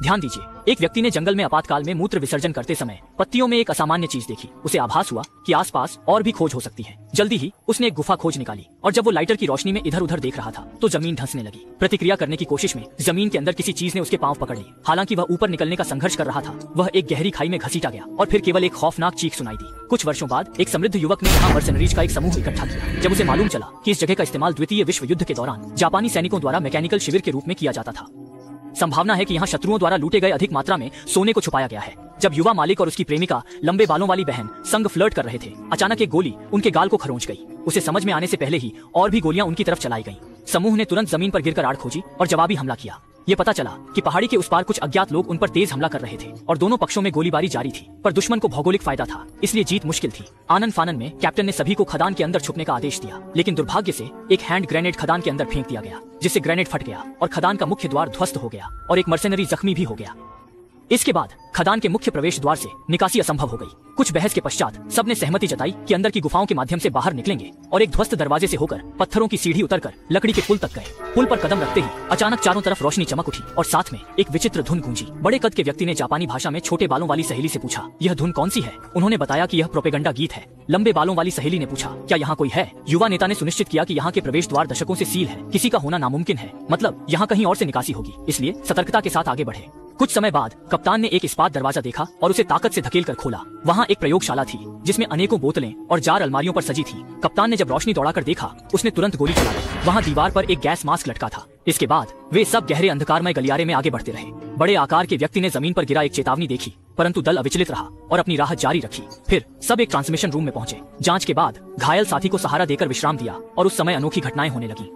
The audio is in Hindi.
ध्यान दीजिए, एक व्यक्ति ने जंगल में आपातकाल में मूत्र विसर्जन करते समय पत्तियों में एक असामान्य चीज देखी। उसे आभास हुआ कि आसपास और भी खोज हो सकती है। जल्दी ही उसने एक गुफा खोज निकाली और जब वो लाइटर की रोशनी में इधर उधर देख रहा था तो जमीन धंसने लगी। प्रतिक्रिया करने की कोशिश में जमीन के अंदर किसी चीज ने उसके पांव पकड़ ली। हालांकि वह ऊपर निकलने का संघर्ष कर रहा था, वह एक गहरी खाई में घसीटा गया और फिर केवल एक खौफनाक चीख सुनाई दी। कुछ वर्षों बाद एक समृद्ध युवक ने यहाँ मर्सनरीज का एक समूह इकट्ठा किया। जब उसे मालूम चला कि इस जगह का इस्तेमाल द्वितीय विश्व युद्ध के दौरान जापानी सैनिकों द्वारा मैकेनिकल शिविर के रूप में किया जाता था, संभावना है कि यहाँ शत्रुओं द्वारा लूटे गए अधिक मात्रा में सोने को छुपाया गया है। जब युवा मालिक और उसकी प्रेमिका लंबे बालों वाली बहन संग फ्लर्ट कर रहे थे, अचानक एक गोली उनके गाल को खरोंच गई। उसे समझ में आने से पहले ही और भी गोलियां उनकी तरफ चलाई गईं। समूह ने तुरंत जमीन पर गिरकर आड़ खोजी और जवाबी हमला किया। ये पता चला कि पहाड़ी के उस पार कुछ अज्ञात लोग उन पर तेज हमला कर रहे थे और दोनों पक्षों में गोलीबारी जारी थी, पर दुश्मन को भौगोलिक फायदा था, इसलिए जीत मुश्किल थी। आनन फानन में कैप्टन ने सभी को खदान के अंदर छुपने का आदेश दिया, लेकिन दुर्भाग्य से एक हैंड ग्रेनेड खदान के अंदर फेंक दिया गया, जिससे ग्रेनेड फट गया और खदान का मुख्य द्वार ध्वस्त हो गया और एक मर्सेनरी जख्मी भी हो गया। इसके बाद खदान के मुख्य प्रवेश द्वार से निकासी असंभव हो गई। कुछ बहस के पश्चात सबने सहमति जताई कि अंदर की गुफाओं के माध्यम से बाहर निकलेंगे और एक ध्वस्त दरवाजे से होकर पत्थरों की सीढ़ी उतरकर लकड़ी के पुल तक गए। पुल पर कदम रखते ही अचानक चारों तरफ रोशनी चमक उठी और साथ में एक विचित्र धुन गूंजी। बड़े कद के व्यक्ति ने जापानी भाषा में छोटे बालों वाली सहेली से पूछा, यह धुन कौन सी है? उन्होंने बताया कि यह प्रोपेगेंडा गीत है। लंबे बालों वाली सहेली ने पूछा, क्या यहाँ कोई है? युवा नेता ने सुनिश्चित किया कि यहाँ के प्रवेश द्वार दशकों से सील है, किसी का होना नामुमकिन है, मतलब यहाँ कहीं और से निकासी होगी, इसलिए सतर्कता के साथ आगे बढ़े। कुछ समय बाद कप्तान ने एक इस्पात दरवाजा देखा और उसे ताकत से धकेल कर खोला। वहाँ एक प्रयोगशाला थी जिसमें अनेकों बोतलें और जार अलमारियों पर सजी थी। कप्तान ने जब रोशनी दौड़ाकर देखा, उसने तुरंत गोली चला दी। वहाँ दीवार पर एक गैस मास्क लटका था। इसके बाद वे सब गहरे अंधकारमय गलियारे में आगे बढ़ते रहे। बड़े आकार के व्यक्ति ने जमीन पर गिरा एक चेतावनी देखी, परंतु दल अविचलित रहा और अपनी राह जारी रखी। फिर सब एक ट्रांसमिशन रूम में पहुंचे। जांच के बाद घायल साथी को सहारा देकर विश्राम दिया और उस समय अनोखी घटनाएं होने लगी।